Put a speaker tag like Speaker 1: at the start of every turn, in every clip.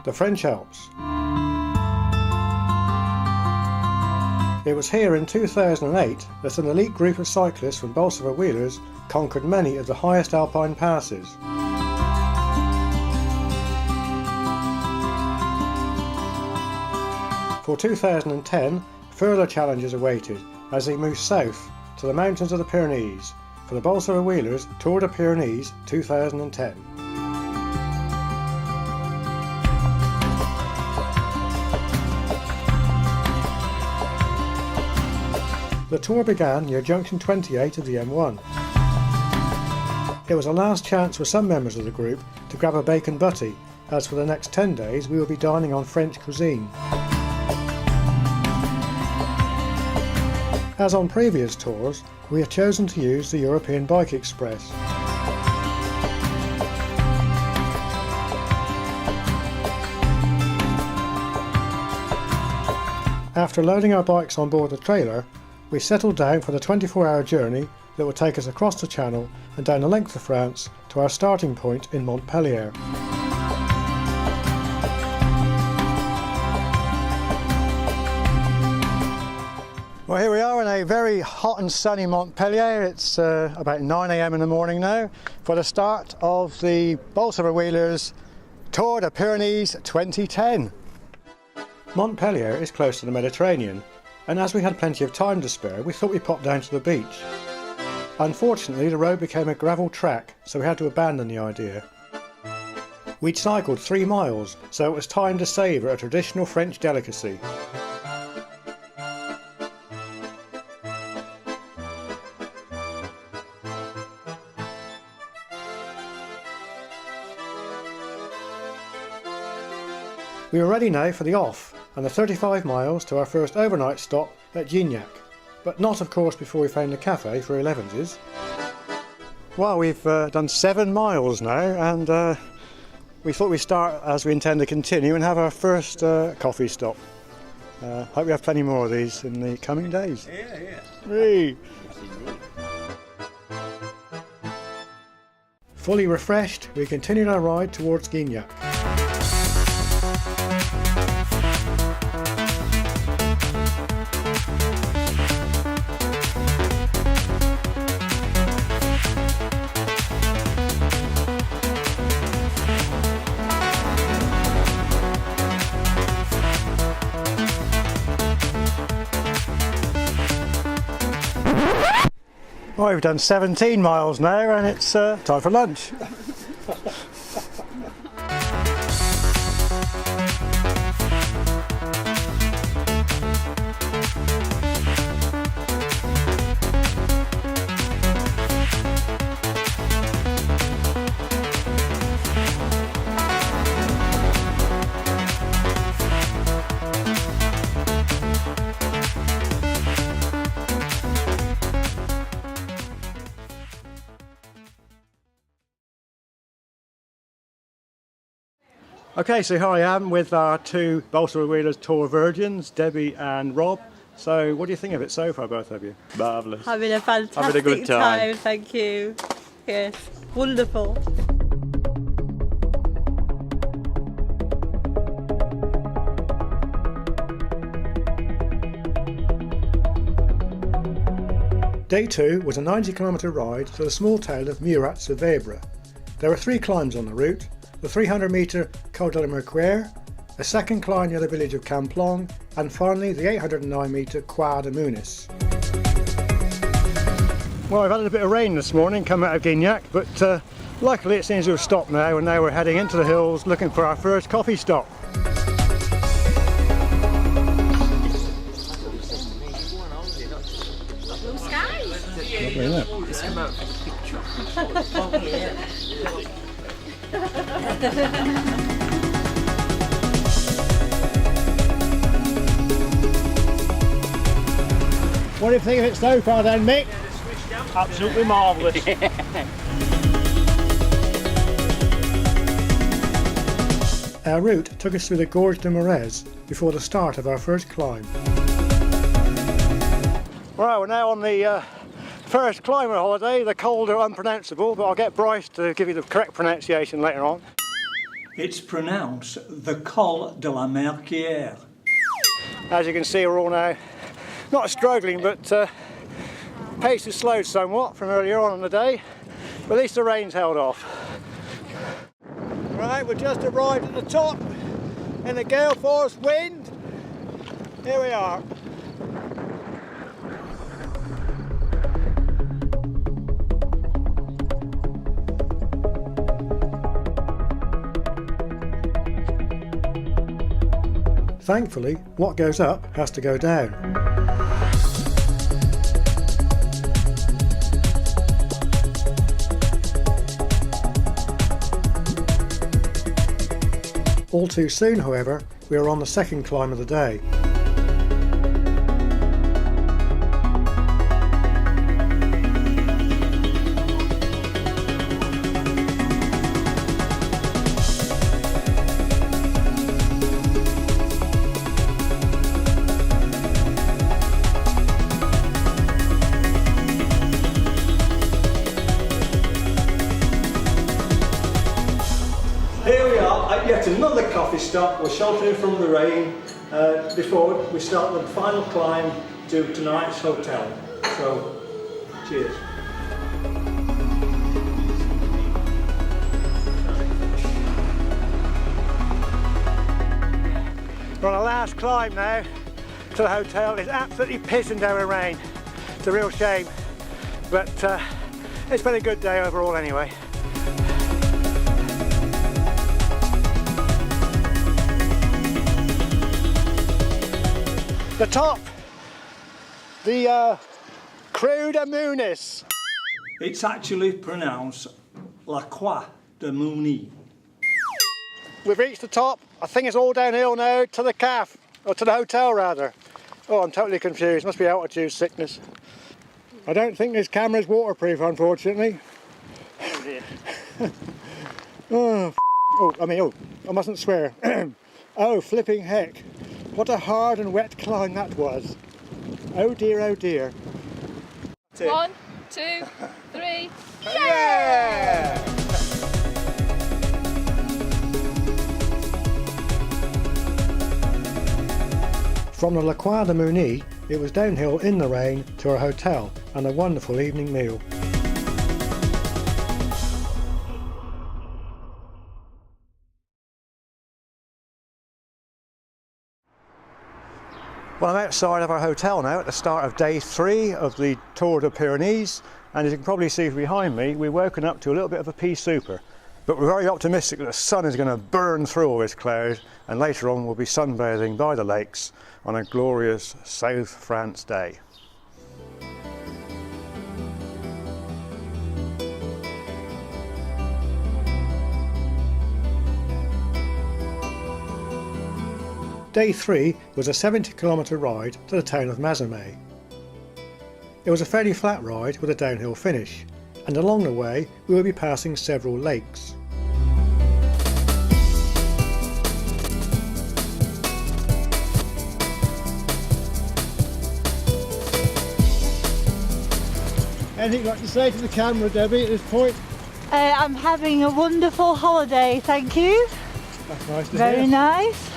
Speaker 1: the French Alps. It was here in 2008 that an elite group of cyclists from Bolsover Wheelers conquered many of the highest alpine passes. For 2010, further challenges awaited as they moved south to the mountains of the Pyrenees for the Bolsover Wheelers Tour de Pyrenees 2010. The tour began near junction 28 of the M1. It was a last chance for some members of the group to grab a bacon butty, as for the next 10 days we will be dining on French cuisine. As on previous tours, we have chosen to use the European Bike Express. After loading our bikes on board the trailer, we settled down for the 24-hour journey that will take us across the Channel and down the length of France to our starting point in Montpellier. Well, here we are in a very hot and sunny Montpellier. It's about 9 AM in the morning now for the start of the Bolsover Wheelers Tour de Pyrenees 2010. Montpellier is close to the Mediterranean, and as we had plenty of time to spare, we thought we'd pop down to the beach. Unfortunately, the road became a gravel track, so we had to abandon the idea. We'd cycled 3 miles, so it was time to savour a traditional French delicacy. We were ready now for the off and the 35 miles to our first overnight stop at Gignac, but not of course before we found a cafe for 11s. Well, we've done 7 miles now, and we thought we'd start as we intend to continue and have our first coffee stop. Hope we have plenty more of these in the coming days.
Speaker 2: Yeah.
Speaker 1: Hey. Fully refreshed, we continued our ride towards Gignac. Well, we've done 17 miles now and it's time for lunch. Okay, so here I am with our 2 Bolsover Wheelers Tour virgins, Debbie and Rob. So what do you think of it so far, both of you?
Speaker 3: Marvellous.
Speaker 4: Having a fantastic
Speaker 3: Having a good time.
Speaker 4: Thank you. Yes, wonderful.
Speaker 1: Day 2 was a 90-kilometre ride to the small town of Murat-sur-Vebre. There were 3 climbs on the route: the 300-metre Col de la Mercuere, a second climb near the village of Camplong, and finally the 809-metre Croix de Munis. Well, I've had a bit of rain this morning coming out of Gignac, but luckily it seems to have stopped now, and now we're heading into the hills looking for our first coffee stop.
Speaker 4: Blue skies.
Speaker 1: Lovely, isn't it?
Speaker 2: Just come out for the picture.
Speaker 4: Oh yeah.
Speaker 1: What do you think of it so far then, Mick?
Speaker 3: Absolutely marvellous.
Speaker 1: Our route took us through the Gorge de Morez before the start of our first climb. Right, we're now on the first climber holiday, the Col de Unpronounceable, but I'll get Bryce to give you the correct pronunciation later on.
Speaker 2: It's pronounced the Col de la Merquière.
Speaker 1: As you can see, we're all now not struggling, but pace has slowed somewhat from earlier on in the day, but at least the rain's held off. Right, we've just arrived at the top in the gale force wind. Here we are. Thankfully, what goes up has to go down. All too soon, however, we are on the second climb of the day. Here we are at yet another coffee stop. We're sheltering from the rain before we start the final climb to tonight's hotel. So, cheers. We're on the last climb now to the hotel. It's absolutely pissing down with rain. It's a real shame, but it's been a good day overall anyway. The top, the Croix de Mounis.
Speaker 2: It's actually pronounced La Croix de Mounis.
Speaker 1: We've reached the top. I think it's all downhill now to the caf, or to the hotel rather. Oh, I'm totally confused. Must be altitude sickness. I don't think this camera's waterproof, unfortunately.
Speaker 3: Oh dear.
Speaker 1: I mustn't swear. Oh, flipping heck. What a hard and wet climb that was. Oh dear, oh dear.
Speaker 5: 1, 2, 3.
Speaker 1: Yeah! From the La Croix de Mounis, it was downhill in the rain to our hotel and a wonderful evening meal. Well, I'm outside of our hotel now at the start of day 3 of the Tour de Pyrenees, and as you can probably see behind me, we've woken up to a little bit of a pea souper. But we're very optimistic that the sun is going to burn through all this cloud, and later on we'll be sunbathing by the lakes on a glorious South France day. Day 3 was a 70-kilometre ride to the town of Mazamet. It was a fairly flat ride with a downhill finish, and along the way we will be passing several lakes. Anything you'd like to say to the camera, Debbie, at this point?
Speaker 4: I'm having a wonderful holiday, thank you.
Speaker 1: That's nice to hear.
Speaker 4: Very nice.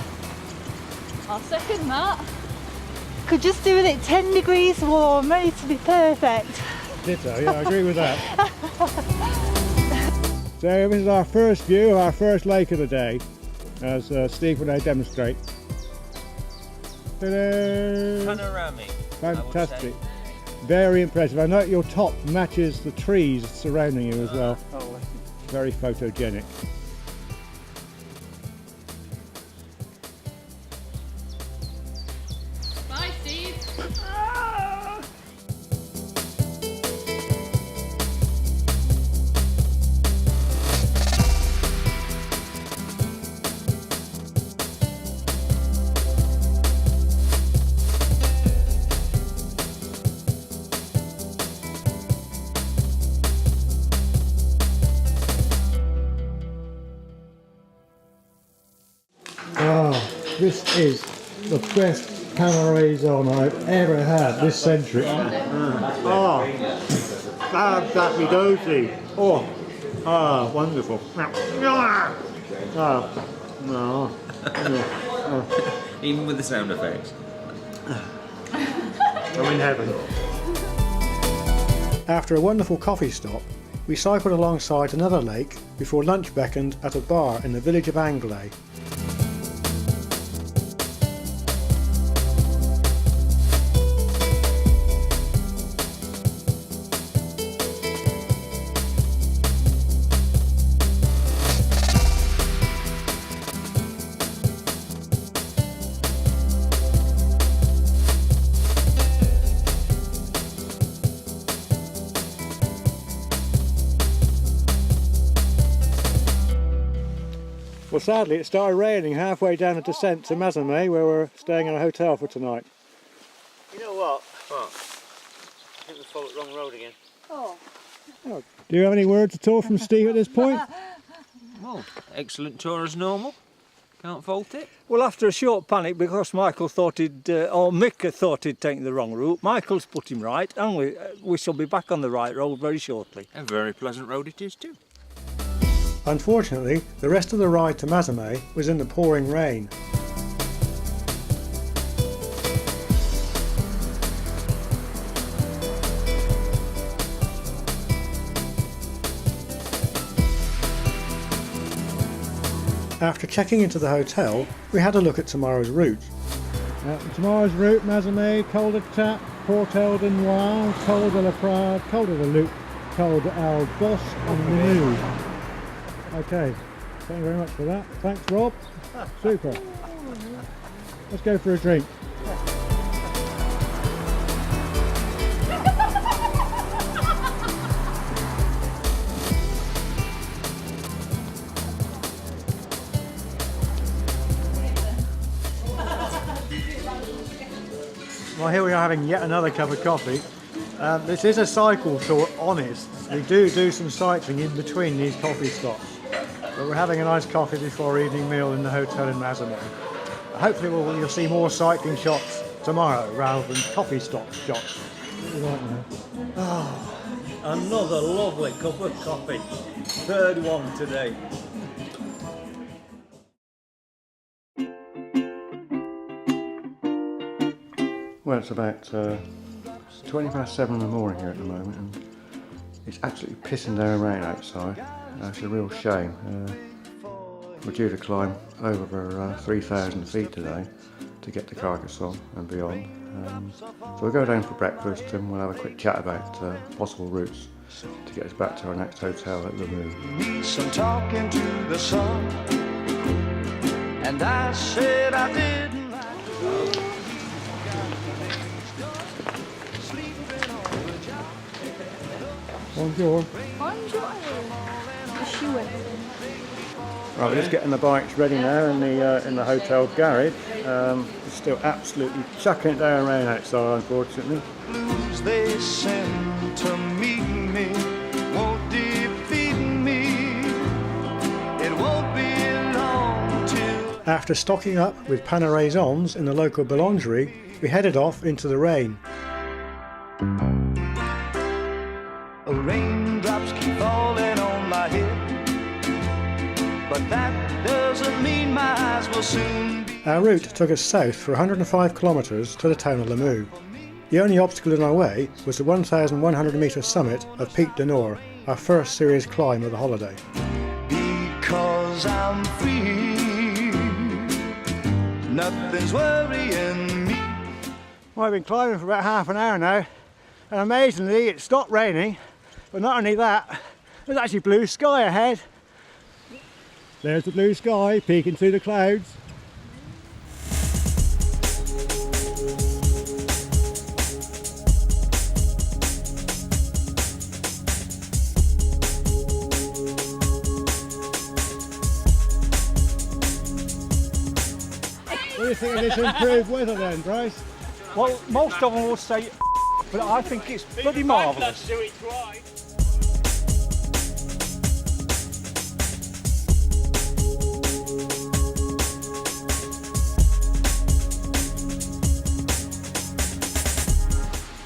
Speaker 5: I'll second that.
Speaker 4: Could just do with it 10 degrees warm, ready to be perfect.
Speaker 1: Ditto, yeah, I agree with that. So this is our first view of our first lake of the day, as Steve will now demonstrate. Ta-da!
Speaker 6: Panoramic.
Speaker 1: Fantastic. Very impressive. I note your top matches the trees surrounding you as well. Very photogenic.
Speaker 5: Bye, Steve.
Speaker 1: This is the best panoraison I've ever had this century. Oh, dappy dozy. Oh, wonderful. Oh, no.
Speaker 6: Even with the sound effects.
Speaker 1: I'm in heaven. After a wonderful coffee stop, we cycled alongside another lake before lunch beckoned at a bar in the village of Anglais. Well, sadly, it started raining halfway down the descent to Mazamet, where we're staying in a hotel for tonight.
Speaker 7: You know what? What? I think we followed the wrong road again.
Speaker 4: Oh.
Speaker 1: Do you have any words at all from Steve at this point?
Speaker 6: Well, excellent tour as normal. Can't fault it.
Speaker 2: Well, after a short panic, because Michael thought or Mick thought he'd taken the wrong route, Michael's put him right, and we shall be back on the right road very shortly.
Speaker 6: A very pleasant road it is too.
Speaker 1: Unfortunately, the rest of the ride to Mazamet was in the pouring rain. After checking into the hotel, we had a look at tomorrow's route. Tomorrow's route: Mazamet, Col de Tap, Portel de Noir, Col de la Prade, Col de la Loup, Col de Al Bos and Menu. Okay, thank you very much for that. Thanks, Rob. Super. Let's go for a drink. Well, here we are having yet another cup of coffee. This is a cycle tour, honest. We do some cycling in between these coffee stops. But we're having a nice coffee before our evening meal in the hotel in Mazamet. Hopefully you'll see more cycling shots tomorrow rather than coffee stop shots. What do you like now?
Speaker 2: Oh, another lovely cup of coffee. Third one today.
Speaker 1: Well, it's about 20 past 7 in the morning here at the moment, and it's absolutely pissing down rain outside. It's a real shame. We're due to climb over 3,000 feet today to get to Carcassonne and beyond. So we'll go down for breakfast and we'll have a quick chat about possible routes to get us back to our next hotel at Limoux.
Speaker 8: Some talking to the sun, and I said I didn't like to.
Speaker 1: Bonjour.
Speaker 5: Bonjour.
Speaker 1: Right, we're just getting the bikes ready now in the hotel garage. It's still absolutely chucking it down rain outside, unfortunately.
Speaker 8: Blues they send to meet me won't defeat me. It won't be long till.
Speaker 1: After stocking up with panerazons in the local boulangerie, we headed off into the rain.
Speaker 8: Raindrops keep falling on my head, but that doesn't mean my eyes will soon be.
Speaker 1: Our route took us south for 105 kilometres to the town of Limoux. The only obstacle in our way was the 1,100 metre summit of Pic du Nord, our first serious climb of the holiday.
Speaker 8: Because I'm free, nothing's worrying me.
Speaker 1: Well, I've been climbing for about half an hour now, and amazingly it stopped raining, but not only that, there's actually blue sky ahead. There's the blue sky peeking through the clouds. What do you think of this improved weather then, Bryce?
Speaker 2: Well, most of them will say, but I think it's bloody marvellous.
Speaker 3: Do it twice.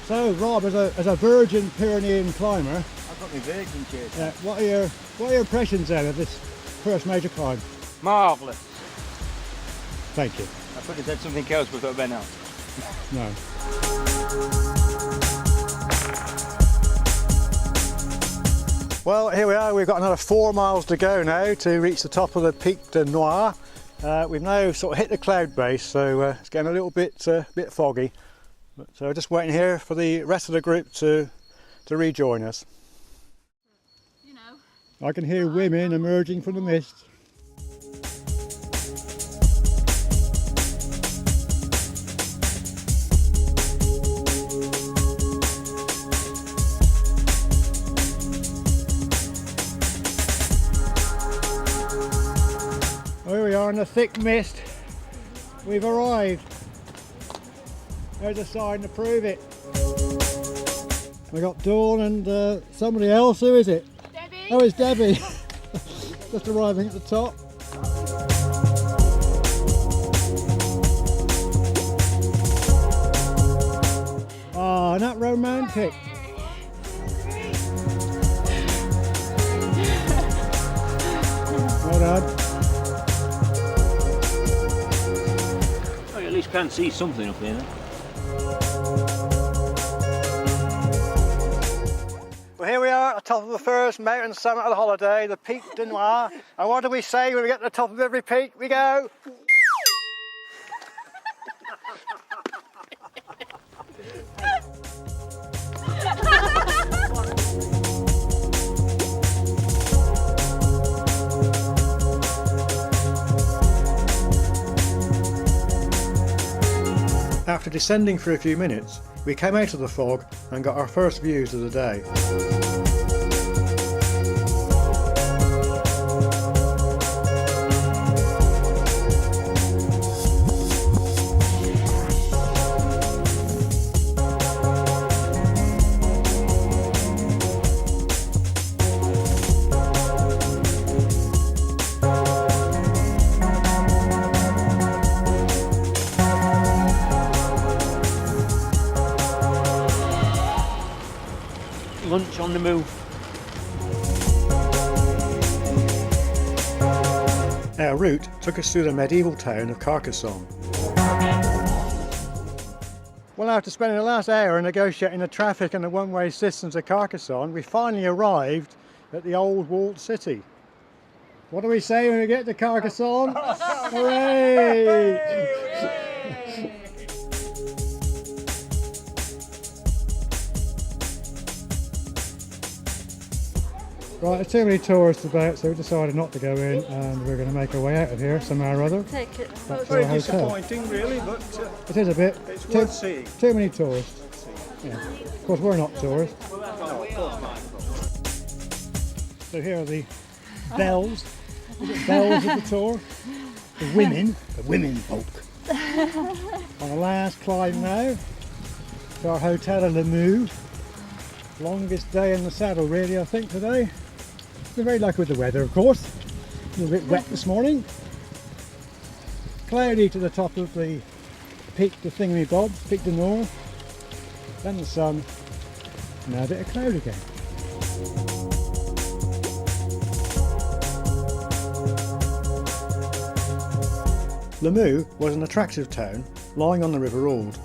Speaker 1: So, Rob, as a virgin Pyrenean climber,
Speaker 7: I've got my virgin kit.
Speaker 1: what are your impressions then of this first major climb?
Speaker 7: Marvellous.
Speaker 1: Thank you.
Speaker 7: I could have said something else, but I've been out.
Speaker 1: No. Well, here we are. We've got another 4 miles to go now to reach the top of the Pic de Noir. We've now sort of hit the cloud base, so it's getting a little bit foggy. But, so just waiting here for the rest of the group to rejoin us.
Speaker 5: You know.
Speaker 1: I can hear women emerging from the mist. Here we are in the thick mist. We've arrived. There's a sign to prove it. We got Dawn and somebody else. Who is it?
Speaker 5: Debbie.
Speaker 1: Oh, it's Debbie. Just arriving at the top. Oh, isn't that romantic? Well done.
Speaker 6: I at least can see something up here.
Speaker 1: Well, here we are at the top of the first mountain summit of the holiday, the Pic de Noir. And what do we say when we get to the top of every peak? We go. After descending for a few minutes, we came out of the fog and got our first views of the day.
Speaker 6: Lunch on the move.
Speaker 1: Our route took us through the medieval town of Carcassonne. Well, after spending the last hour negotiating the traffic and the one-way systems of Carcassonne, we finally arrived at the old walled city. What do we say when we get to Carcassonne? Hooray! Right, there's too many tourists about, so we decided not to go in, and we're going to make our way out of here somehow or other.
Speaker 4: Take it.
Speaker 1: Back to
Speaker 2: Very
Speaker 1: our hotel.
Speaker 2: disappointing, really, but
Speaker 1: It is a bit.
Speaker 2: it's worth seeing.
Speaker 1: Too many tourists. Yeah. Of course, we're not tourists. So here are the bells. Is it bells of the tour? The women folk. On the last climb now to our hotel in Limoux. Longest day in the saddle, really, I think, today. Been very lucky with the weather, of course. A little bit wet this morning. Cloudy to the top of the Pic de Thingamybob, Pic de Noir. Then the sun. Now a bit of cloud again. Limoux was an attractive town lying on the River Aude,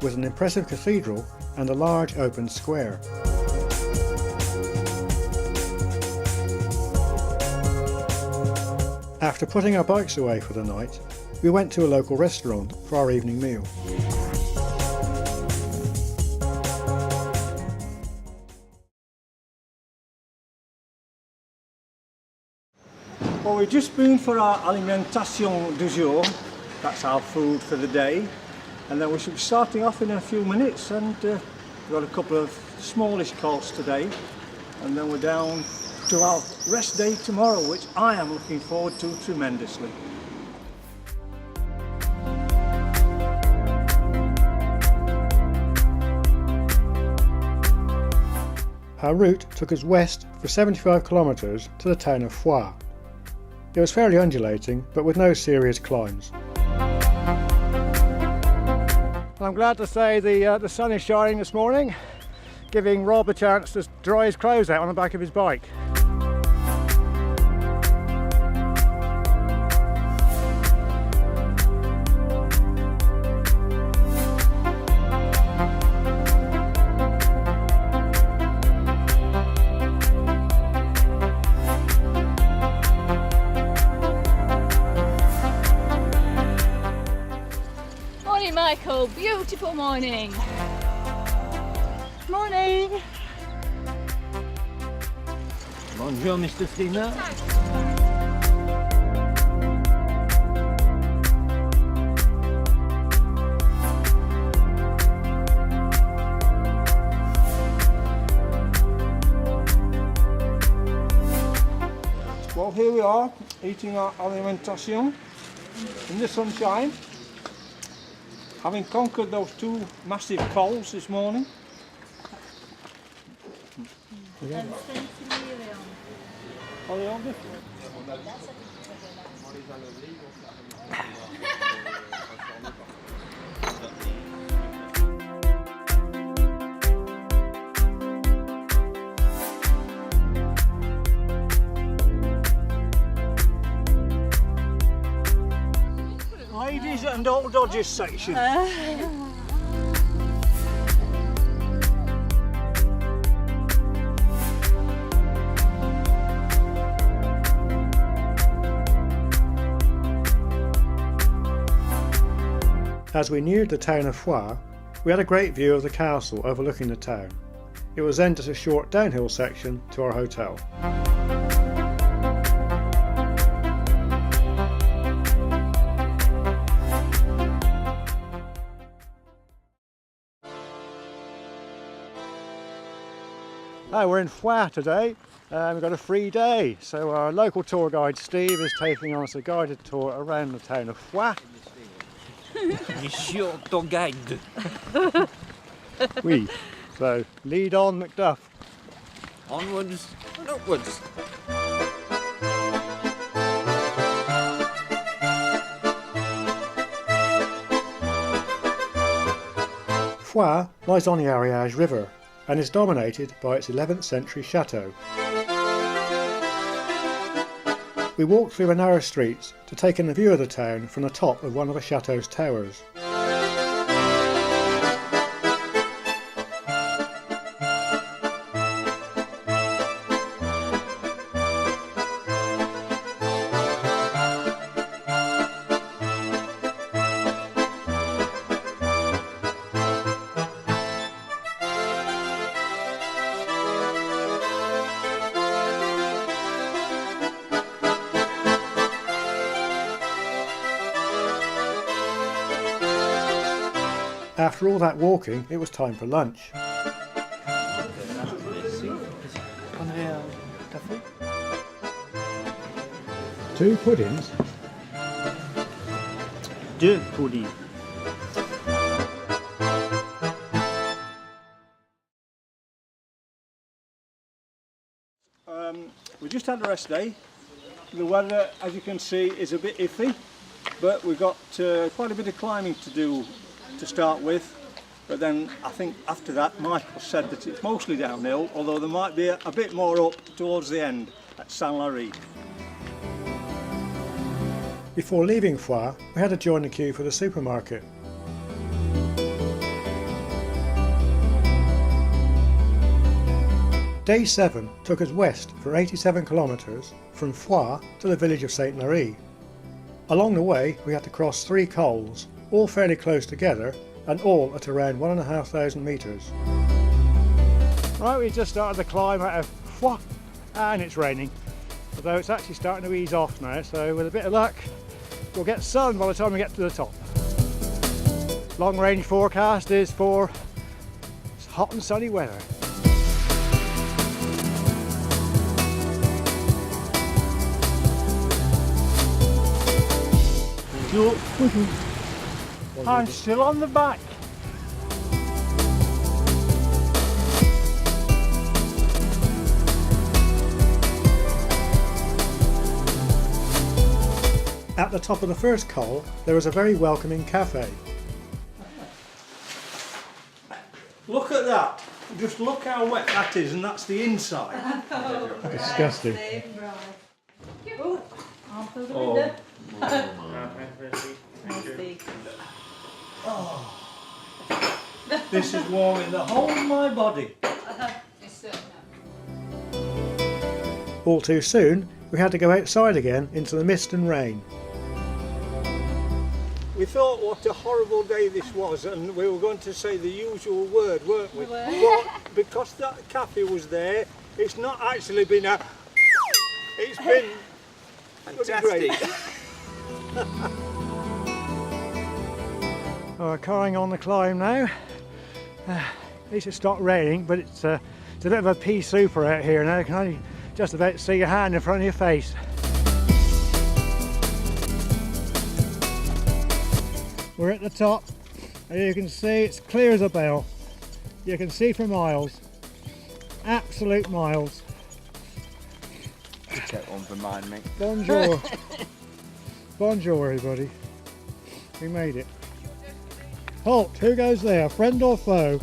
Speaker 1: with an impressive cathedral and a large open square. After putting our bikes away for the night, we went to a local restaurant for our evening meal.
Speaker 2: Well, we've just been for our alimentation du jour. That's our food for the day. And then we should be starting off in a few minutes, and we've got a couple of smallish courses today. And then we're down to our rest day tomorrow, which I am looking forward to tremendously.
Speaker 1: Our route took us west for 75 kilometres to the town of Foix. It was fairly undulating, but with no serious climbs. I'm glad to say the sun is shining this morning, giving Rob a chance to dry his clothes out on the back of his bike.
Speaker 5: beautiful, beautiful morning.
Speaker 4: Morning.
Speaker 6: Bonjour, Mr. Steamer.
Speaker 2: Well, here we are, eating our alimentation in the sunshine, having conquered those two massive coals this morning. Are they all different? Ladies and old dodgers section.
Speaker 1: As we neared the town of Foix, we had a great view of the castle overlooking the town. It was then just a short downhill section to our hotel. Hi, we're in Foix today. We've got a free day, so our local tour guide Steve is taking us a guided tour around the town of Foix.
Speaker 6: Monsieur ton guide.
Speaker 1: Oui, so lead on Macduff.
Speaker 6: Onwards and upwards.
Speaker 1: Foix lies on the Ariège River and is dominated by its 11th century chateau. We walked through the narrow streets to take in a view of the town from the top of one of the chateau's towers. After all that walking, it was time for lunch. Two puddings?
Speaker 3: Deux puddings.
Speaker 2: We just had a rest day. The weather, as you can see, is a bit iffy, but we've got quite a bit of climbing to do to start with. But then I think after that, Michael said that it's mostly downhill, although there might be a bit more up towards the end at Saint-Lary.
Speaker 1: Before leaving Foix, we had to join the queue for the supermarket. Day 7 took us west for 87 kilometres from Foix to the village of Saint-Lary. Along the way we had to cross 3 cols, all fairly close together and all at around 1,500 metres. Right, we just started the climb out of Foix and it's raining, although it's actually starting to ease off now, so with a bit of luck we'll get sun by the time we get to the top. Long range forecast is for hot and sunny weather.
Speaker 3: I'm still on the back.
Speaker 1: At the top of the first col, there was a very welcoming cafe.
Speaker 2: Look at that! Just look how wet that is, and that's the inside.
Speaker 1: Disgusting.
Speaker 2: This is warming the whole of my body.
Speaker 1: All too soon, we had to go outside again into the mist and rain.
Speaker 2: We thought what a horrible day this was, and we were going to say the usual word, weren't we? But because that cafe was there, it's not actually been a... It's been
Speaker 6: Fantastic.
Speaker 1: We're carrying on the climb now. At least it stopped raining, but it's a bit of a pea super out here now. You can only just about see your hand in front of your face. We're at the top, and you can see it's clear as a bell. You can see for miles, absolute miles.
Speaker 6: Take one for mine, mate.
Speaker 1: Bonjour. Bonjour, everybody. We made it. Halt, who goes there, friend or foe?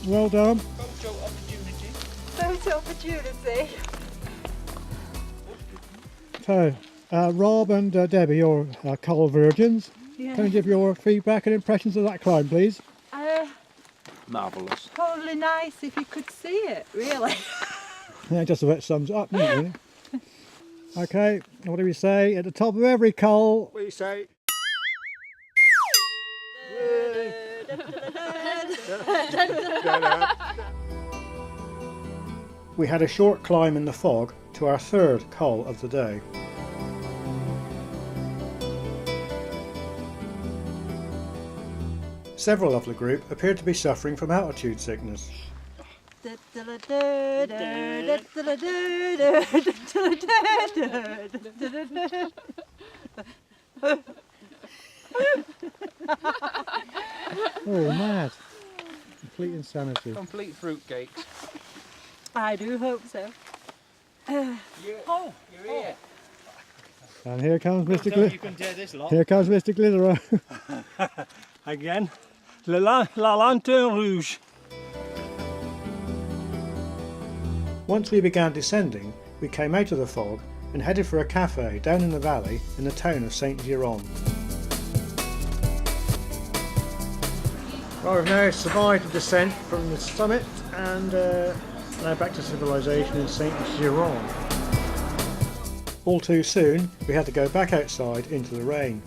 Speaker 1: Well done.
Speaker 4: Photo opportunity.
Speaker 1: So, Rob and Debbie, you're coal virgins.
Speaker 4: Yeah.
Speaker 1: Can you give your feedback and impressions of that climb, please?
Speaker 6: Marvellous.
Speaker 4: Probably nice if you could see it, really.
Speaker 1: Yeah, just about sums it up, doesn't it? Okay, what do we say? At the top of every coal,
Speaker 2: we say...
Speaker 1: we had a short climb in the fog to our third col of the day. Several of the group appeared to be suffering from altitude sickness. Oh, mad. Complete insanity.
Speaker 6: Complete fruitcakes.
Speaker 4: I do hope so.
Speaker 6: You're here.
Speaker 1: And here comes Mr.
Speaker 7: You can dare this lot.
Speaker 1: Here comes Mr. Glitterow.
Speaker 2: Again, la lanterne rouge.
Speaker 1: Once we began descending, we came out of the fog and headed for a cafe down in the valley in the town of Saint-Giron. Well, we've now survived the descent from the summit and now back to civilization in Saint-Giron. All too soon, we had to go back outside into the rain.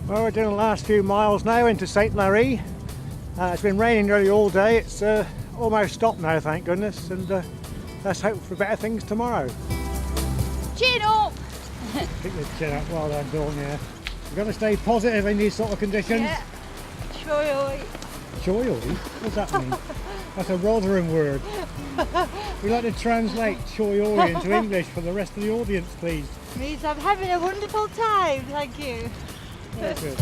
Speaker 1: Well, we're doing the last few miles now into Saint-Lary. It's been raining nearly all day. It's almost stopped now, thank goodness, and let's hope for better things tomorrow.
Speaker 5: Chin up!
Speaker 1: Keep the chin up. Well done, Dawn, yeah. You've got to stay positive in these sort of conditions.
Speaker 4: Yeah. Choy.
Speaker 1: Choy-oi? What's that mean? That's a Rotherham word. We'd like to translate choy-oi into English for the rest of the audience, please.
Speaker 4: Means I'm having a wonderful time, thank you.
Speaker 1: Very good.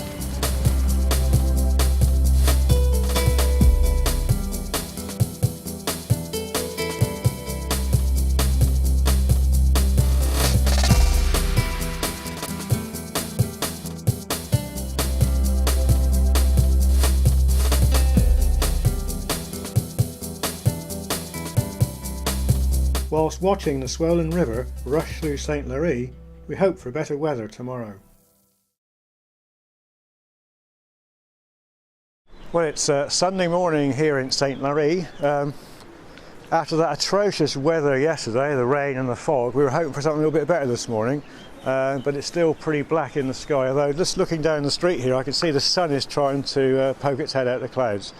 Speaker 1: Whilst watching the swollen river rush through Saint-Lary, we hope for better weather tomorrow. Well, it's Sunday morning here in Saint-Lary. After that atrocious weather yesterday, the rain and the fog, we were hoping for something a little bit better this morning, but it's still pretty black in the sky, although just looking down the street here I can see the sun is trying to poke its head out of the clouds.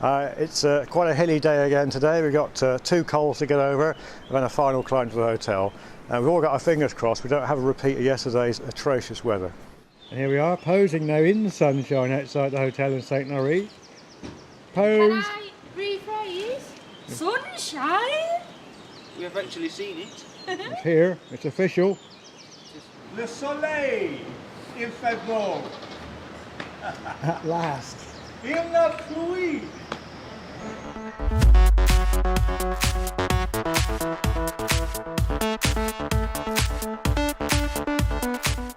Speaker 1: It's quite a hilly day again today. We've got 2 cols to get over and then a final climb to the hotel. We've all got our fingers crossed we don't have a repeat of yesterday's atrocious weather. And here we are, posing now in the sunshine outside the hotel in Saint-Lary. Pose!
Speaker 5: Can I rephrase? Sunshine?
Speaker 6: We have actually seen it.
Speaker 1: It's here, it's official.
Speaker 2: Le soleil, il fait beau.
Speaker 1: At last.
Speaker 2: Il a plu.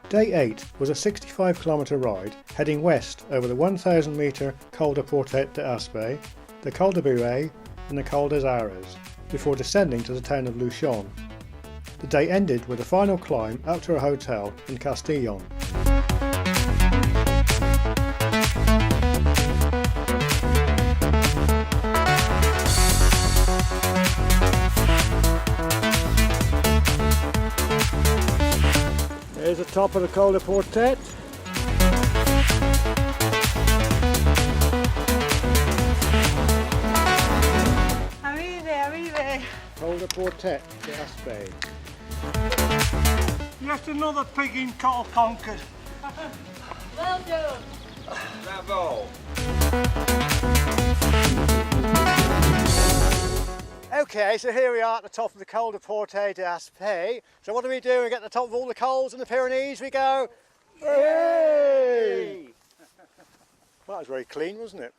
Speaker 1: Day 8 was a 65-kilometre ride heading west over the 1,000 metre Col de Portet de Aspet, the Col de Buet and the Col des Ares, before descending to the town of Luchon. The day ended with a final climb up to a hotel in Castillon. There's a
Speaker 2: top of the Col de Portet.
Speaker 4: Arrive.
Speaker 1: Col de Portet, Gaspé.
Speaker 3: Yet another pig in Col conquered.
Speaker 5: Well done.
Speaker 6: Bravo!
Speaker 1: Okay, so here we are at the top of the Col de Portet d'Aspet. So what do? We get to the top of all the cols in the Pyrenees, we go, hooray! Well, that was very clean, wasn't it?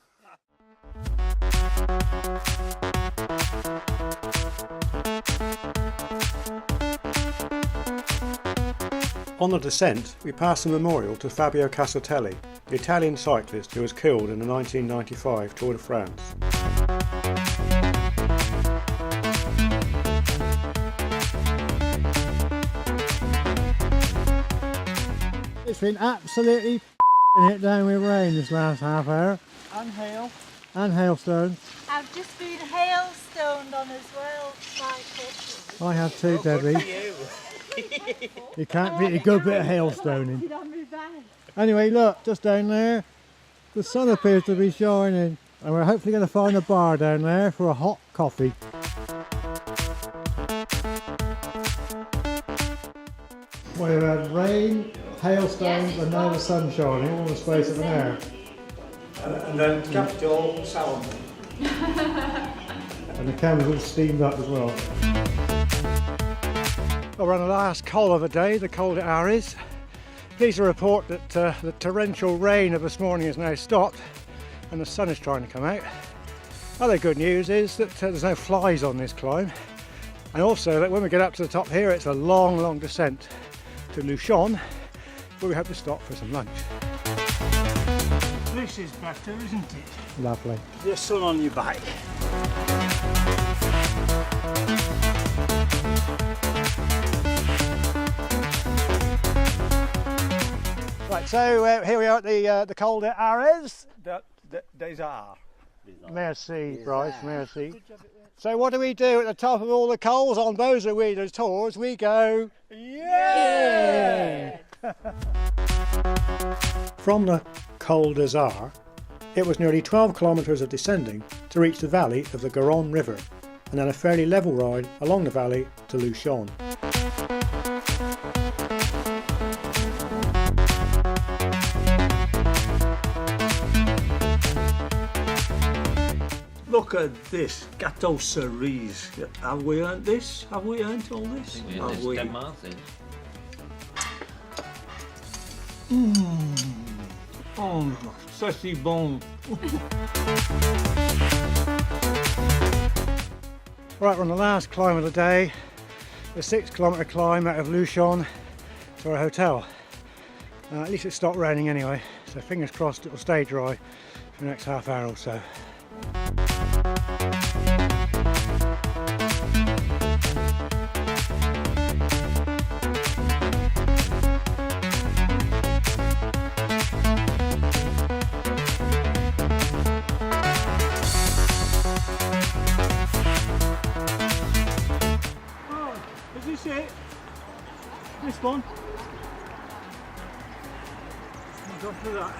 Speaker 1: On the descent, we passed a memorial to Fabio Casatelli, the Italian cyclist who was killed in the 1995 Tour de France. It's been absolutely it down with rain this last half hour.
Speaker 3: And hail.
Speaker 1: And hailstones.
Speaker 4: I've just been hailstoned on as well, Michael.
Speaker 1: I have too, Debbie. You can't beat a good bit of hailstoning. Anyway, look, just down there, the sun appears to be shining, and we're hopefully going to find a bar down there for a hot coffee. We've had rain, hailstones, and now the sun shining, all in the space of an hour.
Speaker 2: And then capital sound.
Speaker 1: And the camera's all steamed up as well. Well, we're on the last col of the day, the Col de Ares. Pleased to report that the torrential rain of this morning has now stopped and the sun is trying to come out. Other good news is that there's no flies on this climb, and also that when we get up to the top here it's a long descent to Luchon, where we hope to stop for some lunch.
Speaker 3: This is better, isn't it?
Speaker 1: Lovely.
Speaker 2: The sun on your back.
Speaker 1: Right, so here we are at the Col de Ares.
Speaker 2: Des are.
Speaker 1: Merci, Bryce, merci. So what do we do at the top of all the cols on Bolsover Wheelers tours? We go, yeah! From the Col d'Azar, it was nearly 12 kilometres of descending to reach the valley of the Garonne River, and then a fairly level ride along the valley to Luchon.
Speaker 2: Look at this, Gâteau Cerise. Have we earned this? Have we earned all this? Have we? Oh, ça c'est bon.
Speaker 1: Right, we're on the last climb of the day, the 6 kilometre climb out of Luchon to our hotel. At least it stopped raining anyway, so fingers crossed it will stay dry for the next half hour or so.
Speaker 2: Is this it? This one? I'll go for that.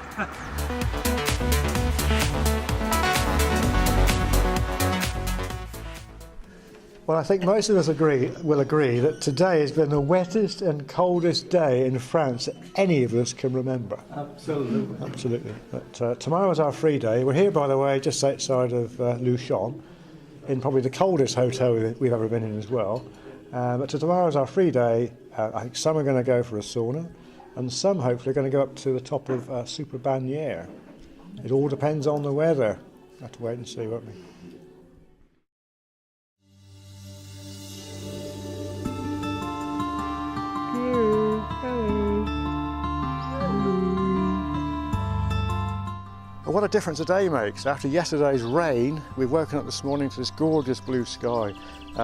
Speaker 1: Well, I think most of us will agree that today has been the wettest and coldest day in France that any of us can remember.
Speaker 2: Absolutely.
Speaker 1: Absolutely. But tomorrow is our free day. We're here, by the way, just outside of Luchon, in probably the coldest hotel we've ever been in as well. But tomorrow is our free day. I think some are going to go for a sauna, and some hopefully are going to go up to the top of Super Bannière. It all depends on the weather. We'll have to wait and see, won't we? What a difference a day makes. After yesterday's rain, we've woken up this morning to this gorgeous blue sky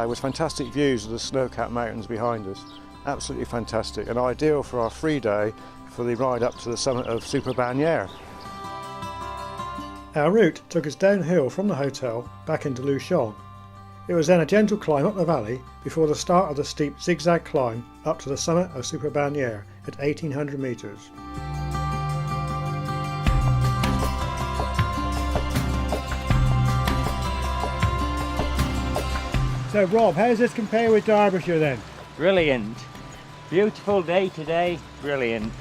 Speaker 1: with fantastic views of the snow-capped mountains behind us. Absolutely fantastic and ideal for our free day for the ride up to the summit of Super Bannière. Our route took us downhill from the hotel back into Luchon. It was then a gentle climb up the valley before the start of the steep zigzag climb up to the summit of Super Bagnières at 1800 metres. So Rob, how does this compare with Derbyshire then?
Speaker 7: Brilliant. Beautiful day today. Brilliant.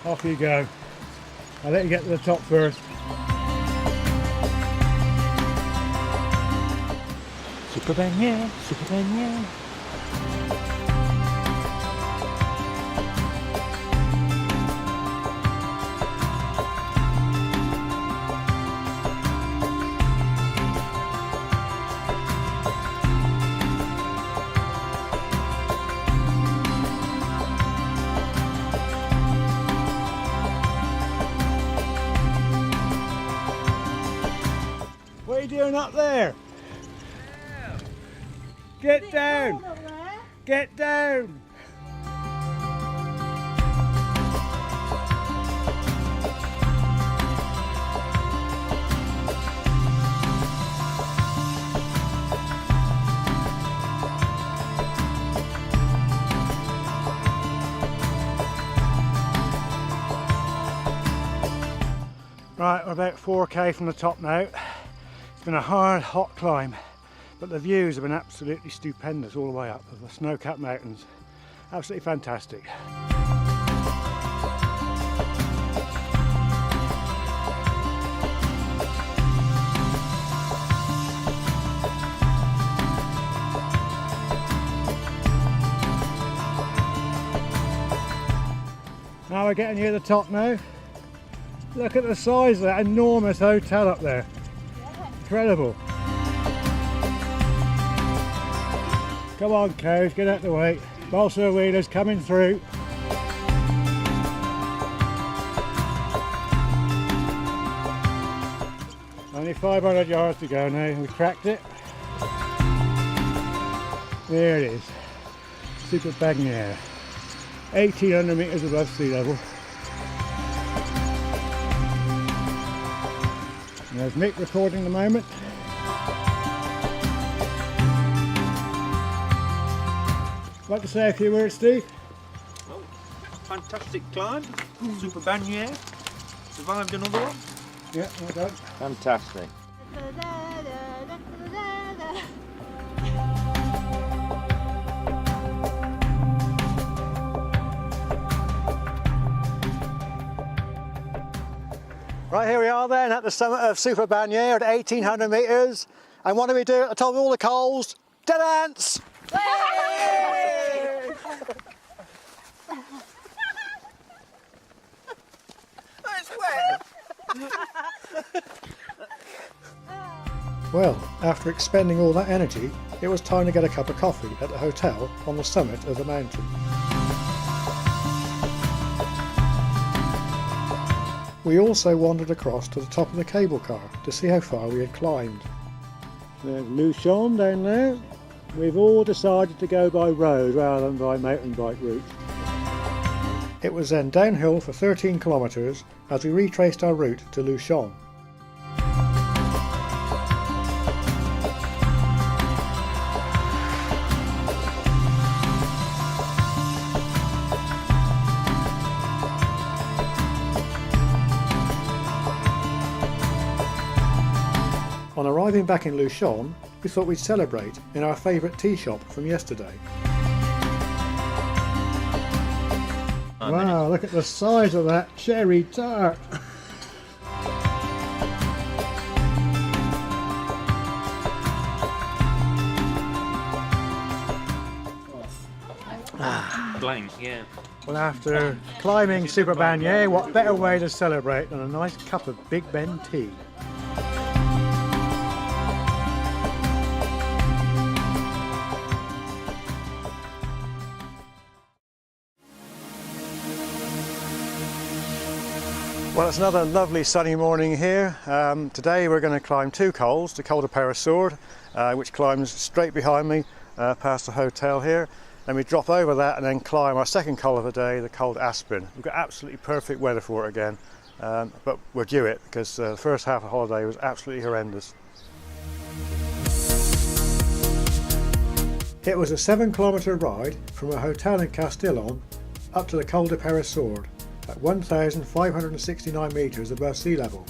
Speaker 1: Off you go. I'll let you get to the top first.
Speaker 7: Super Bagnières, Super Bagnières.
Speaker 1: What are you doing up there? Get down! Get down! Right, we're about 4k from the top now. It's been a hard, hot climb, but the views have been absolutely stupendous all the way up of the snow-capped mountains. Absolutely fantastic. Now we're getting near the top now. Look at the size of that enormous hotel up there. Incredible. Come on cows, get out of the way. Bolsover Wheelers coming through. Only 500 yards to go now, we cracked it. There it is, Super Bagnières, 1800 metres above sea level. And there's Mick recording the moment. Like to say a few words, Steve?
Speaker 6: Oh, fantastic climb. Super Bagnières. Survived another one.
Speaker 1: Yeah, well done.
Speaker 7: Fantastic.
Speaker 1: Right, here we are then at the summit of Super Bagnières at 1800 metres. And what do we do at the top of all the coals? Dance! Well, after expending all that energy, it was time to get a cup of coffee at the hotel on the summit of the mountain. We also wandered across to the top of the cable car to see how far we had climbed. There's Luchon down there. We've all decided to go by road rather than by mountain bike route. It was then downhill for 13 kilometres as we retraced our route to Luchon. On arriving back in Luchon, we thought we'd celebrate in our favourite tea shop from yesterday. Wow, look at the size of that cherry tart!
Speaker 6: Blank, yeah.
Speaker 1: Well, after climbing Super Bagnières, what better way to celebrate than a nice cup of Big Ben tea? Well, it's another lovely sunny morning here. Today we're going to climb two cols, the Col de Peyresourde, which climbs straight behind me past the hotel here. Then we drop over that and then climb our second col of the day, the Col d'Aspin. We've got absolutely perfect weather for it again. but we're due it because the first half of the holiday was absolutely horrendous. It was a 7-kilometre ride from a hotel in Castillon up to the Col de Peyrasourde at 1,569 metres above sea level.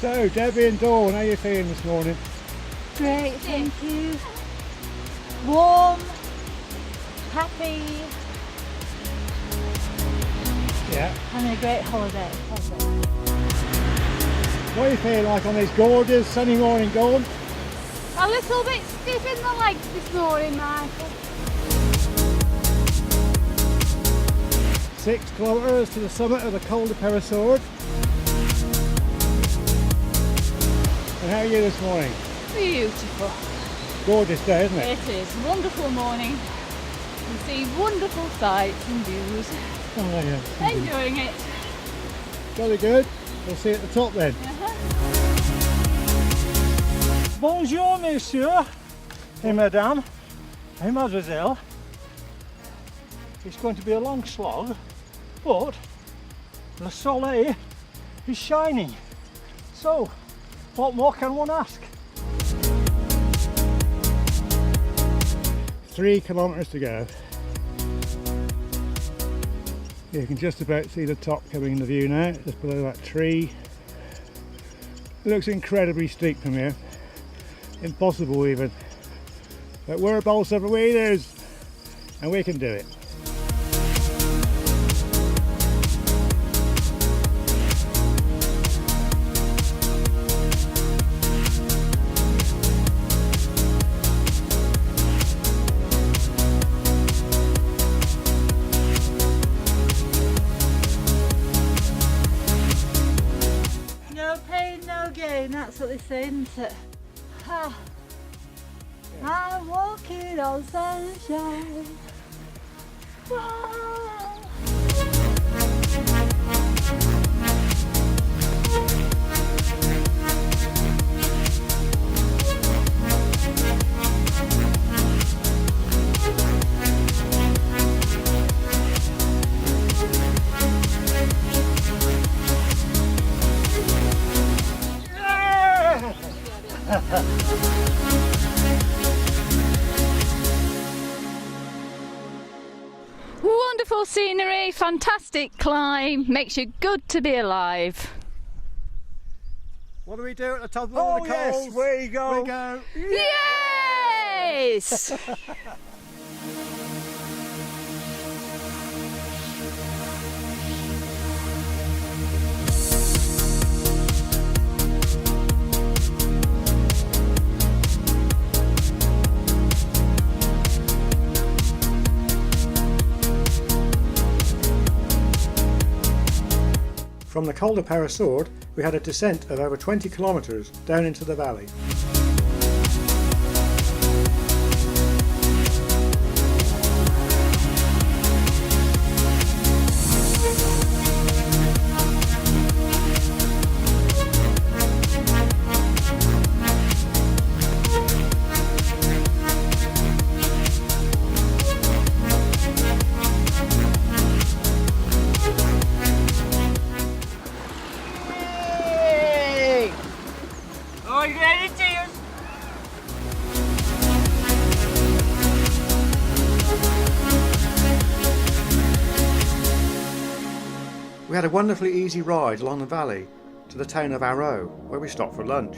Speaker 1: So Debbie and Dawn, how are you feeling this morning?
Speaker 4: Great, thank you. Warm, happy,
Speaker 1: Yeah.
Speaker 4: having a great holiday.
Speaker 1: What are you feeling like on this gorgeous sunny morning, Dawn?
Speaker 5: A little bit stiff in the legs this morning, Michael.
Speaker 1: 6 kilometres to the summit of the Col de Peyrasourde. And how are you this morning?
Speaker 5: Beautiful.
Speaker 1: Gorgeous day, isn't it?
Speaker 5: It is. Wonderful morning. You see wonderful sights and views.
Speaker 1: Oh yeah.
Speaker 5: Enjoying it.
Speaker 1: Jolly good. We'll see you at the top then.
Speaker 2: Bonjour, monsieur et madame et mademoiselle. It's going to be a long slog, but le soleil is shining. So, what more can one ask?
Speaker 1: 3 kilometres to go. You can just about see the top coming into view now, just below that tree. It looks incredibly steep from here. Impossible even. But we're Bolsover Wheelers and we can do it.
Speaker 4: No pain, no gain, that's what they say, isn't it? Ah. I'm walking on sunshine. Wow.
Speaker 5: Wonderful scenery, fantastic climb, makes you good to be alive.
Speaker 1: What do we do at the top of all the coals?
Speaker 2: Yes, we go.
Speaker 1: We go.
Speaker 5: Yes!
Speaker 1: From the Col de Peyrasourde, we had a descent of over 20 kilometres down into the valley.
Speaker 5: Are you ready, dears?
Speaker 1: We had a wonderfully easy ride along the valley to the town of Arrow, where we stopped for lunch.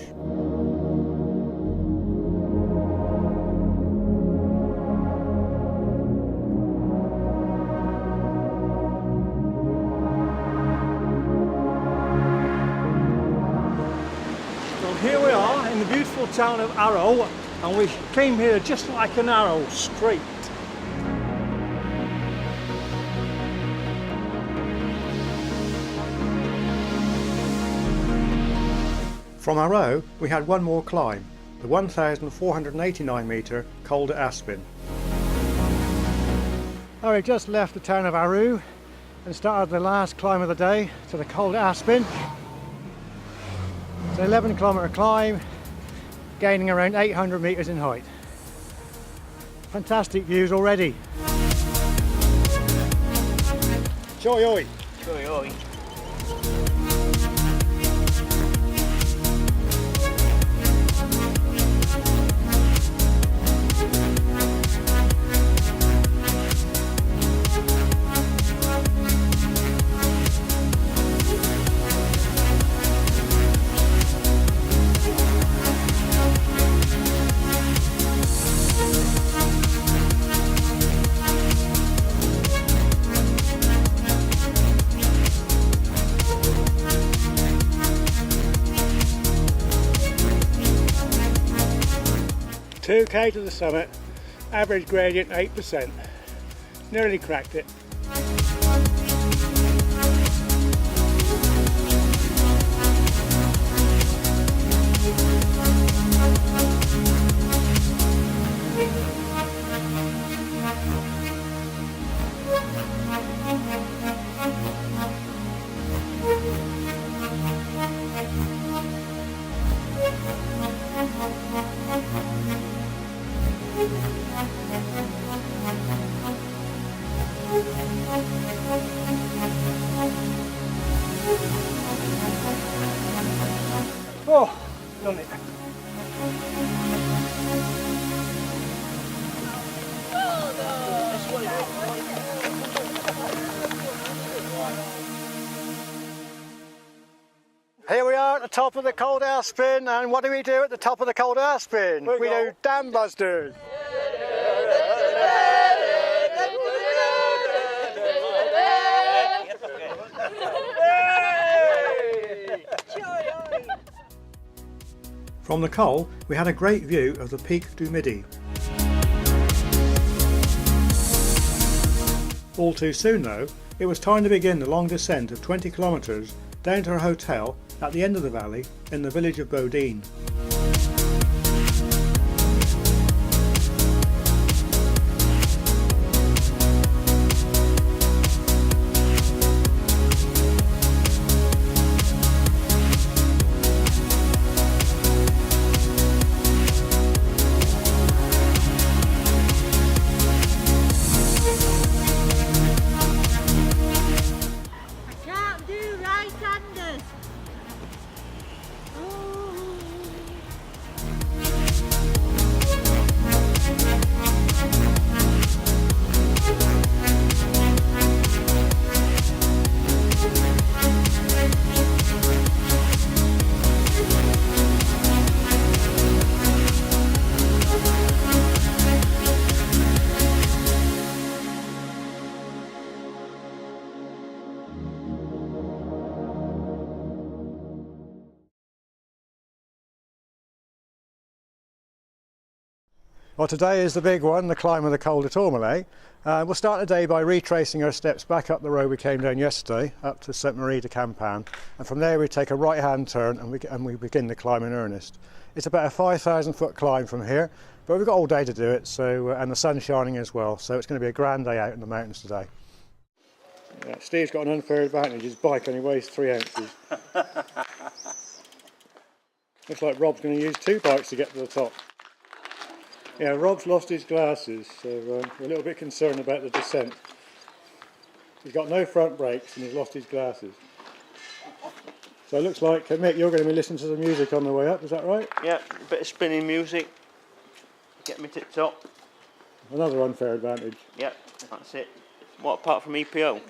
Speaker 2: Well, here we are in the beautiful town of Arrow, and we came here just like an arrow, straight.
Speaker 1: From Arrow, we had one more climb, the 1,489 metre Col de Aspin. Oh, we just left the town of Arrow and started the last climb of the day to the Col de Aspin. It's an 11-kilometre climb, gaining around 800 metres in height. Fantastic views already. Choi oi!
Speaker 7: Oi, oi.
Speaker 2: .2k to the summit, average gradient 8%. Nearly cracked it. Oh, done it.
Speaker 1: Here we are at the top of the cold air spin, and what do we do at the top of the cold air spin? We do dam busters. From the col, we had a great view of the Pic du Midi. All too soon though, it was time to begin the long descent of 20 kilometres down to our hotel at the end of the valley in the village of Bodine.
Speaker 4: Can't do right-handers.
Speaker 1: Well, today is the big one, the climb of the Col de Tourmalet. We'll start the day by retracing our steps back up the road we came down yesterday, up to Sainte Marie de Campan, and from there we take a right-hand turn and we begin the climb in earnest. It's about a 5,000 foot climb from here, but we've got all day to do it, so and the sun's shining as well, so it's going to be a grand day out in the mountains today. Yeah, Steve's got an unfair advantage, his bike only weighs 3 ounces. Looks like Rob's going to use 2 bikes to get to the top. Yeah, Rob's lost his glasses, so we're a little bit concerned about the descent. He's got no front brakes and he's lost his glasses. So it looks like, Mick, you're going to be listening to the music on the way up, is that right?
Speaker 7: Yeah, a bit of spinning music. Get me to the top.
Speaker 1: Another unfair advantage.
Speaker 7: Yep, that's it. What apart from EPO?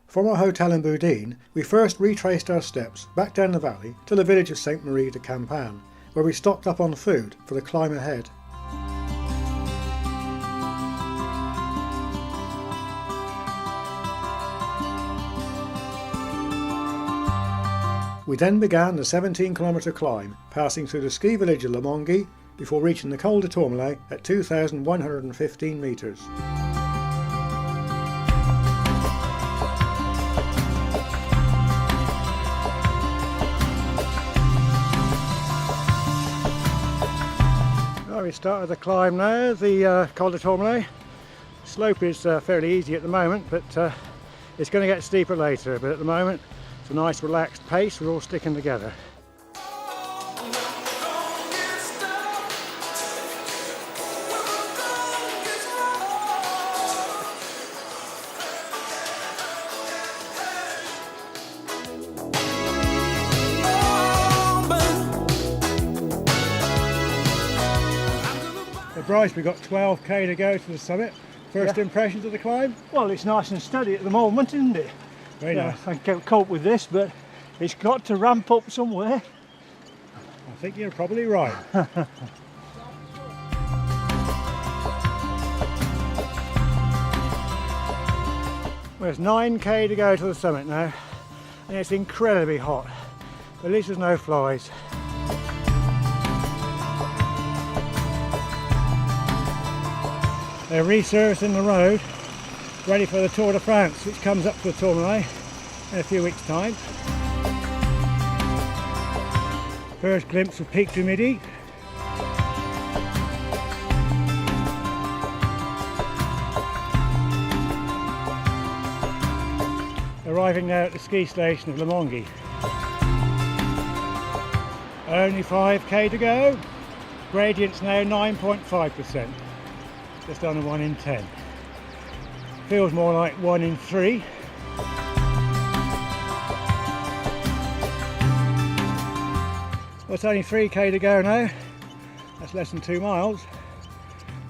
Speaker 1: From our hotel in Boudin, we first retraced our steps back down the valley to the village of Sainte Marie de Campan, where we stocked up on food for the climb ahead. We then began the 17-kilometre climb, passing through the ski village of La Mongie before reaching the Col de Tourmalet at 2,115 metres. Well, we started the climb now, the Col de Tourmalet. Slope is fairly easy at the moment, but it's going to get steeper later. But at the moment, it's a nice relaxed pace. We're all sticking together. Bryce, we've got 12k to go to the summit. First impressions of the climb?
Speaker 2: Well, it's nice and steady at the moment, isn't it?
Speaker 1: Very nice.
Speaker 2: I can cope with this, but it's got to ramp up somewhere.
Speaker 1: I think you're probably right. Well, there's 9k to go to the summit now, and it's incredibly hot. But at least there's no flies. They're resurfacing the road, ready for the Tour de France, which comes up to the Tourmalet in a few weeks' time. First glimpse of Pic du Midi. Arriving now at the ski station of Le Mongy. Only 5k to go. Gradient's now 9.5%. Just on a 1 in 10. Feels more like 1 in 3. Well, it's only 3k to go now. That's less than 2 miles.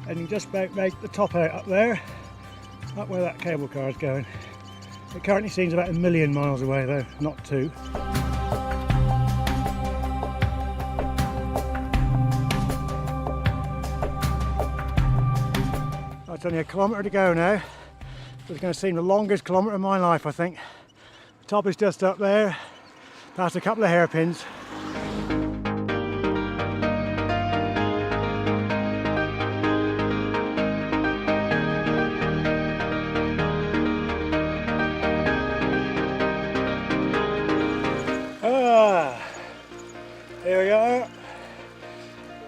Speaker 1: And you can just about make the top out up there, up where that cable car is going. It currently seems about 1 million miles away though, not 2. It's only a kilometre to go now. It's going to seem the longest kilometre of my life, I think. The top is just up there, past a couple of hairpins. Here we are,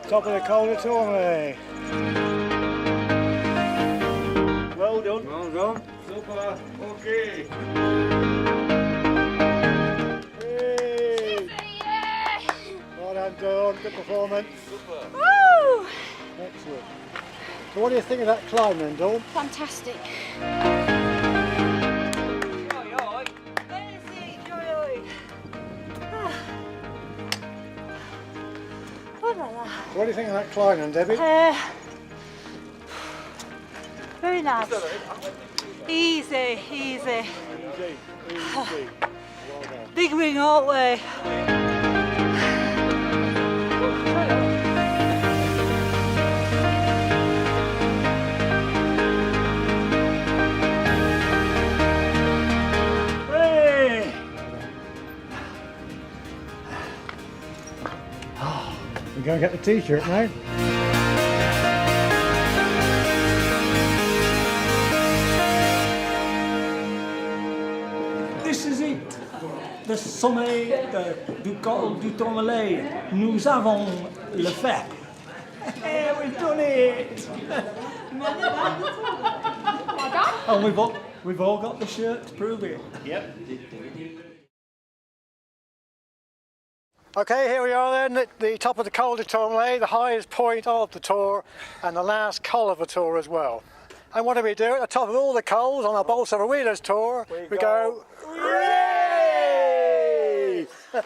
Speaker 1: top of the Col de Tourmalet.
Speaker 7: Well done. Well done. Super. Okay.
Speaker 1: Hey. Well done, Dawn. Good performance.
Speaker 7: Super.
Speaker 5: Woo!
Speaker 1: Excellent. So what do you think of that climb then, Dawn?
Speaker 5: Fantastic.
Speaker 1: What do you think of that climb then, Debbie?
Speaker 4: Very nice. Easy, easy.
Speaker 1: Well done.
Speaker 4: Big ring all the way.
Speaker 2: Hey!
Speaker 1: We're going to get the t-shirt now.
Speaker 2: This is it. Le sommet du Col du Tourmalet. Nous avons le fait. Hey, we've done it! And we've all got the shirt to prove it.
Speaker 7: Yep.
Speaker 1: Okay, here we are then at the top of the Col de Tourmalet, the highest point of the Tour and the last col of the Tour as well. And what do we do? At the top of all the cols on our Bolsover Wheelers Tour, we go hooray!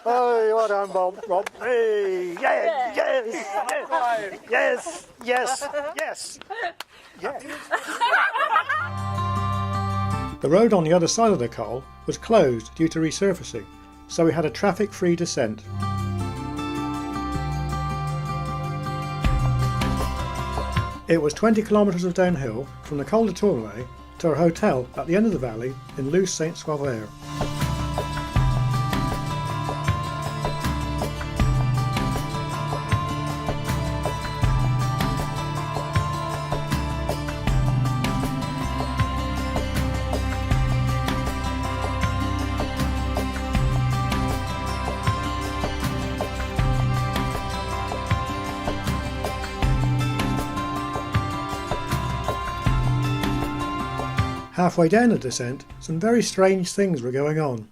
Speaker 1: Oh, well done, Rob. Hey, yes, yes, yes, yes, yes. The road on the other side of the col was closed due to resurfacing, so we had a traffic-free descent. It was 20 kilometres of downhill from the Col de Tourmalet to our hotel at the end of the valley in Luz-Saint-Sauveur. Halfway down the descent, some very strange things were going on.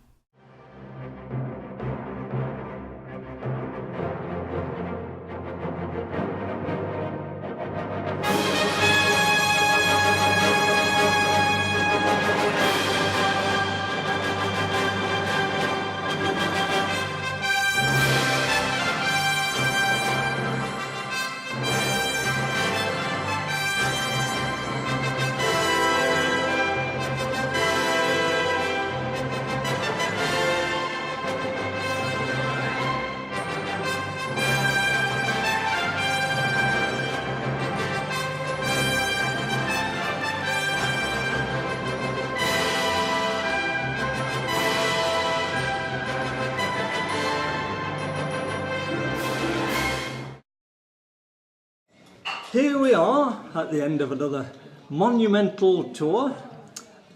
Speaker 2: Here we are at the end of another monumental tour.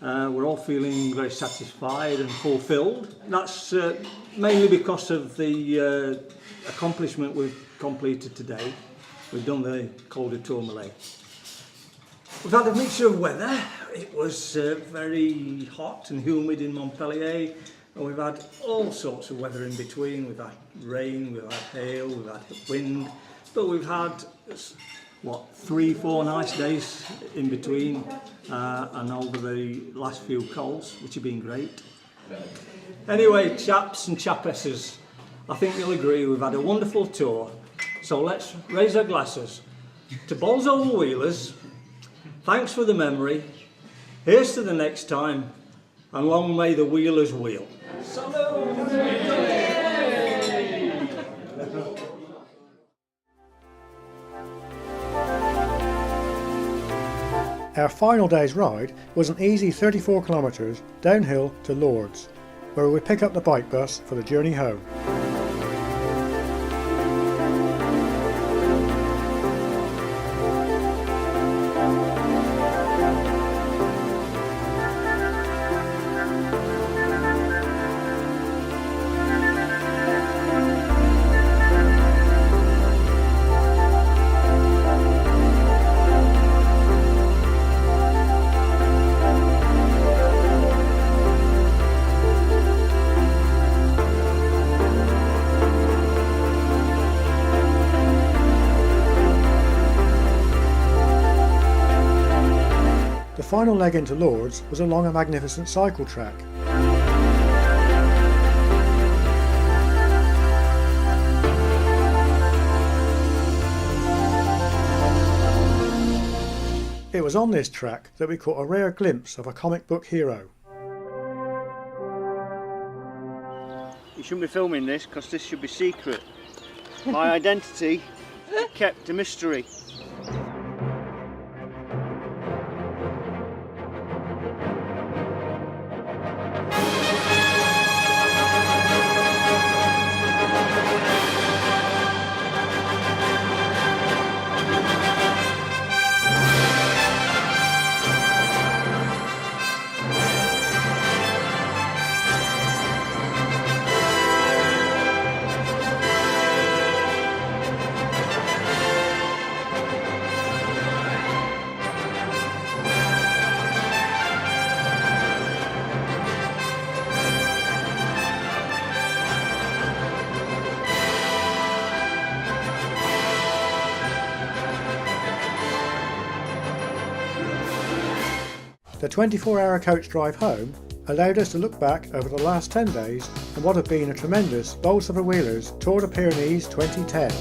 Speaker 2: We're all feeling very satisfied and fulfilled. That's mainly because of the accomplishment we've completed today. We've done the Col de Tourmalet. We've had a mixture of weather. It was very hot and humid in Montpellier, and we've had all sorts of weather in between. We've had rain, we've had hail, we've had wind, but we've had 3-4 nice days in between and over the last few cols, which have been great. Anyway, chaps and chapesses, I think you'll agree we've had a wonderful tour, so let's raise our glasses to Bolsover Wheelers. Thanks for the memory. Here's to the next time, and long may the Wheelers wheel.
Speaker 1: Our final day's ride was an easy 34 kilometres downhill to Lourdes, where we pick up the bike bus for the journey home. The final leg into Lourdes was along a magnificent cycle track. It was on this track that we caught a rare glimpse of a comic book hero.
Speaker 7: You shouldn't be filming this because this should be secret. My identity kept a mystery.
Speaker 1: The 24-hour coach drive home allowed us to look back over the last 10 days and what have been a tremendous Bolsover Wheelers Tour de Pyrenees 2010.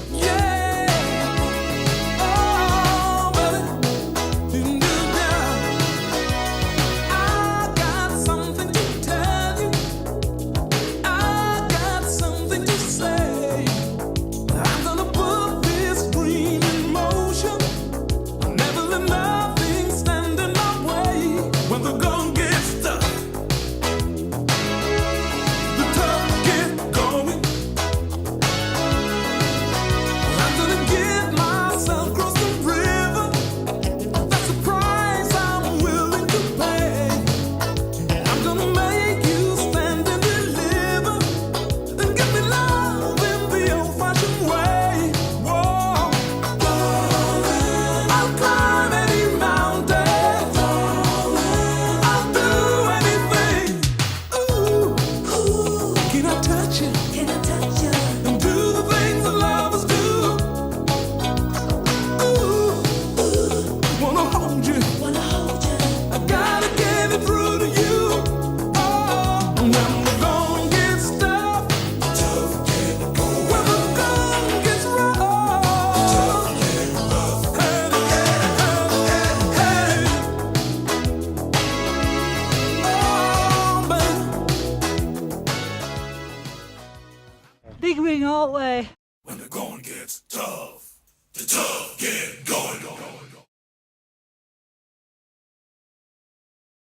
Speaker 4: going, aren't we?
Speaker 9: When the going gets tough, the tough get going.